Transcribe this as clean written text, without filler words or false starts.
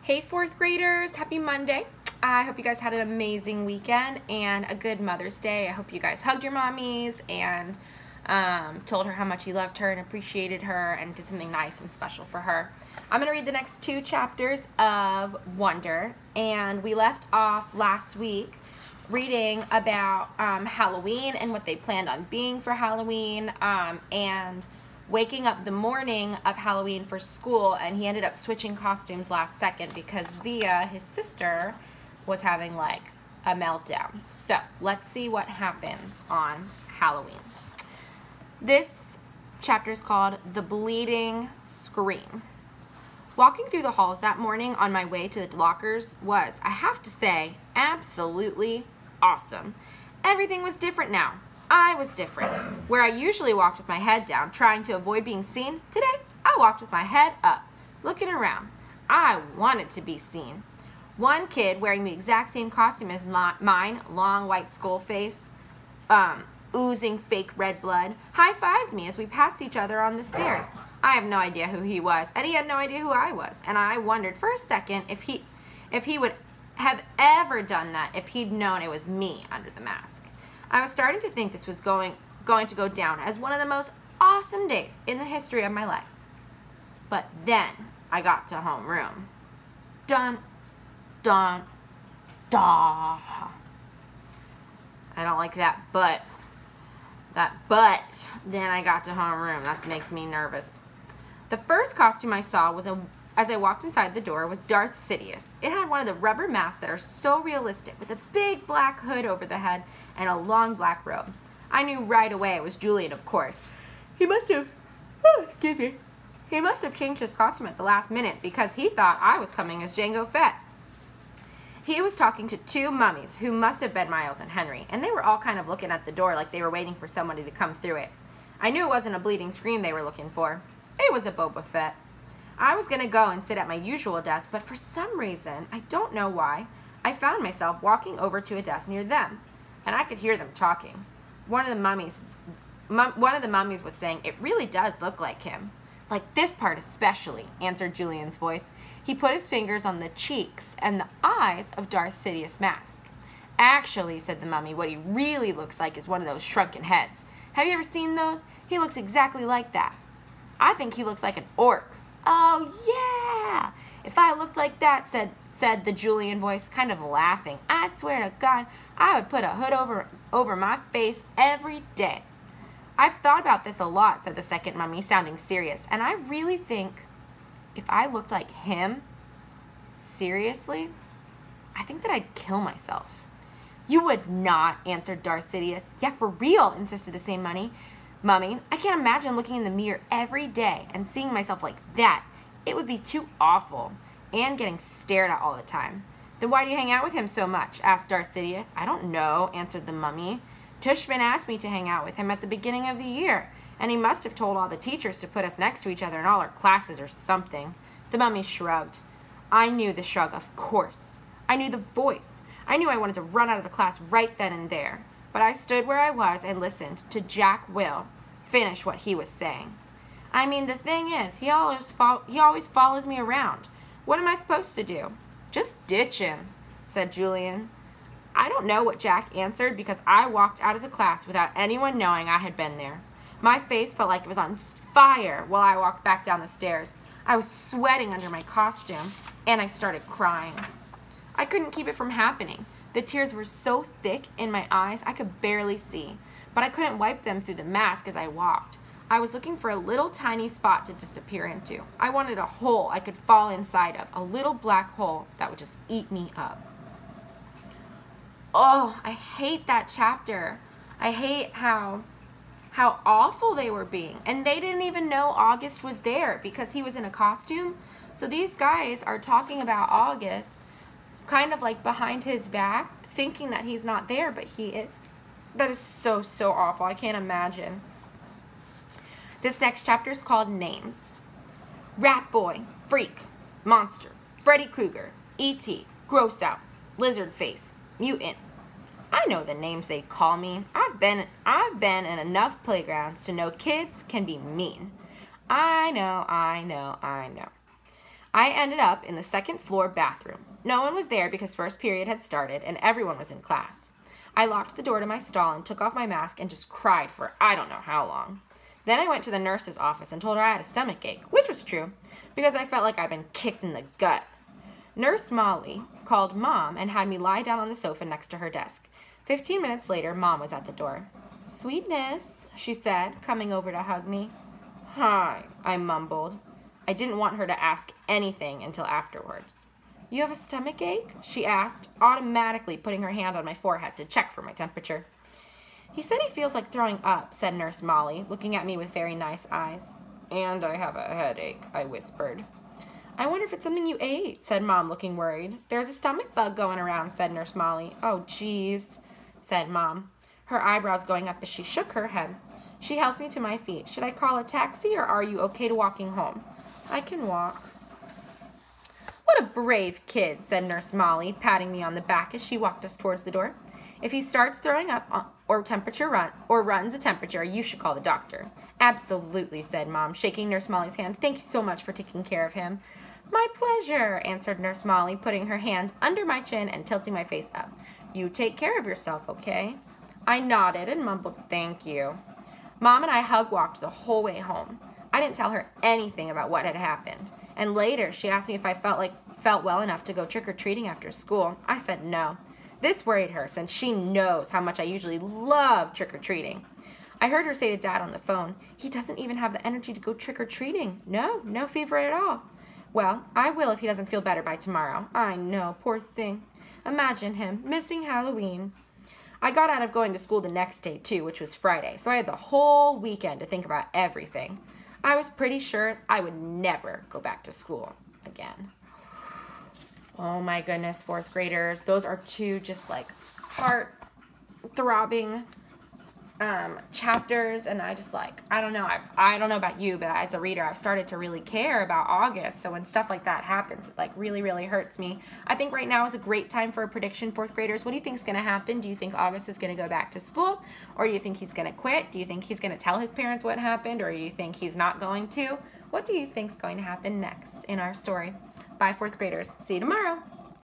Hey fourth graders, happy Monday. I hope you guys had an amazing weekend and a good Mother's Day. I hope you guys hugged your mommies and told her how much you loved her and appreciated her and did something nice and special for her. I'm going to read the next 2 chapters of Wonder, and we left off last week reading about Halloween and what they planned on being for Halloween, and waking up the morning of Halloween for school, and he ended up switching costumes last second because Via, his sister, was having like a meltdown. So let's see what happens on Halloween. This chapter is called The Bleeding Scream. Walking through the halls that morning on my way to the lockers was, I have to say, absolutely awesome. Everything was different now. I was different. Where I usually walked with my head down, trying to avoid being seen, today I walked with my head up, looking around. I wanted to be seen. One kid wearing the exact same costume as mine, long white skull face, oozing fake red blood, high-fived me as we passed each other on the stairs. I have no idea who he was, and he had no idea who I was, and I wondered for a second if he would have ever done that if he'd known it was me under the mask. I was starting to think this was going to go down as one of the most awesome days in the history of my life. But then I got to homeroom. Dun, dun, da. I don't like that but. Then I got to homeroom. That makes me nervous. The first costume I saw was as I walked inside the door was Darth Sidious. It had one of the rubber masks that are so realistic, with a big black hood over the head and a long black robe. I knew right away it was Julian, of course. He must have changed his costume at the last minute because he thought I was coming as Jango Fett. He was talking to 2 mummies who must have been Miles and Henry, and they were all kind of looking at the door like they were waiting for somebody to come through it. I knew it wasn't a bleeding scream they were looking for. It was a Boba Fett. I was going to go and sit at my usual desk, but for some reason, I don't know why, I found myself walking over to a desk near them, and I could hear them talking. One of the mummies was saying, "It really does look like him." "Like this part especially," answered Julian's voice. He put his fingers on the cheeks and the eyes of Darth Sidious' mask. "Actually," said the mummy, "what he really looks like is one of those shrunken heads. Have you ever seen those? He looks exactly like that." "I think he looks like an orc." "Oh, yeah! If I looked like that," said the Julian voice, kind of laughing, "I swear to God, I would put a hood over my face every day." "I've thought about this a lot," said the second mummy, sounding serious, "and I really think if I looked like him, seriously, I think that I'd kill myself." "You would not," answered Darth Sidious. "Yeah, for real," insisted the same mummy. "I can't imagine looking in the mirror every day and seeing myself like that. It would be too awful, and getting stared at all the time." "Then why do you hang out with him so much?" asked Darth Sidious. "I don't know," answered the mummy. "Tushman asked me to hang out with him at the beginning of the year, and he must have told all the teachers to put us next to each other in all our classes or something." The mummy shrugged. I knew the shrug, of course. I knew the voice. I knew I wanted to run out of the class right then and there. But I stood where I was and listened to Jack Will finish what he was saying. "I mean, the thing is, he always follows me around. What am I supposed to do?" "Just ditch him," said Julian. I don't know what Jack answered because I walked out of the class without anyone knowing I had been there. My face felt like it was on fire while I walked back down the stairs. I was sweating under my costume, and I started crying. I couldn't keep it from happening. The tears were so thick in my eyes I could barely see, but I couldn't wipe them through the mask as I walked. I was looking for a little tiny spot to disappear into. I wanted a hole I could fall inside of, a little black hole that would just eat me up. Oh, I hate that chapter. I hate how awful they were being. And they didn't even know August was there because he was in a costume. So these guys are talking about August kind of like behind his back, thinking that he's not there, but he is. That is so, so awful. I can't imagine. This next chapter is called Names. Rat Boy, Freak, Monster, Freddy Krueger, E.T., Gross Out, Lizard Face, Mutant. I know the names they call me. I've been in enough playgrounds to know kids can be mean. I know. I ended up in the second floor bathroom. No one was there because first period had started and everyone was in class. I locked the door to my stall and took off my mask and just cried for I don't know how long. Then I went to the nurse's office and told her I had a stomach ache, which was true, because I felt like I'd been kicked in the gut. Nurse Molly called Mom and had me lie down on the sofa next to her desk. 15 minutes later, Mom was at the door. "Sweetness," she said, coming over to hug me. "Hi," I mumbled. I didn't want her to ask anything until afterwards. "You have a stomach ache?" she asked, automatically putting her hand on my forehead to check for my temperature. "He said he feels like throwing up," said Nurse Molly, looking at me with very nice eyes. "And I have a headache," I whispered. "I wonder if it's something you ate," said Mom, looking worried. "There's a stomach bug going around," said Nurse Molly. "Oh, geez," said Mom, her eyebrows going up as she shook her head. She helped me to my feet. "Should I call a taxi, or are you okay to walking home?" "I can walk." "What a brave kid," said Nurse Molly, patting me on the back as she walked us towards the door. "If he starts throwing up or runs a temperature, you should call the doctor." "Absolutely," said Mom, shaking Nurse Molly's hand. "Thank you so much for taking care of him." "My pleasure," answered Nurse Molly, putting her hand under my chin and tilting my face up. "You take care of yourself, okay?" I nodded and mumbled, "Thank you." Mom and I hug-walked the whole way home. I didn't tell her anything about what had happened. And later, she asked me if I felt well enough to go trick-or-treating after school. I said no. This worried her, since she knows how much I usually love trick-or-treating. I heard her say to Dad on the phone, "He doesn't even have the energy to go trick-or-treating. No fever at all." "Well, I will if he doesn't feel better by tomorrow." I know, poor thing. Imagine him, missing Halloween. I got out of going to school the next day, too, which was Friday, so I had the whole weekend to think about everything. I was pretty sure I would never go back to school again. Oh my goodness, fourth graders. Those are two just like heart-throbbing chapters, and I just like, I don't know about you, but as a reader, I've started to really care about August. So when stuff like that happens, it like really, really hurts me. I think right now is a great time for a prediction, fourth graders. What do you think is going to happen? Do you think August is going to go back to school, or do you think he's going to quit? Do you think he's going to tell his parents what happened, or do you think he's not going to? What do you think is going to happen next in our story? Bye, fourth graders. See you tomorrow.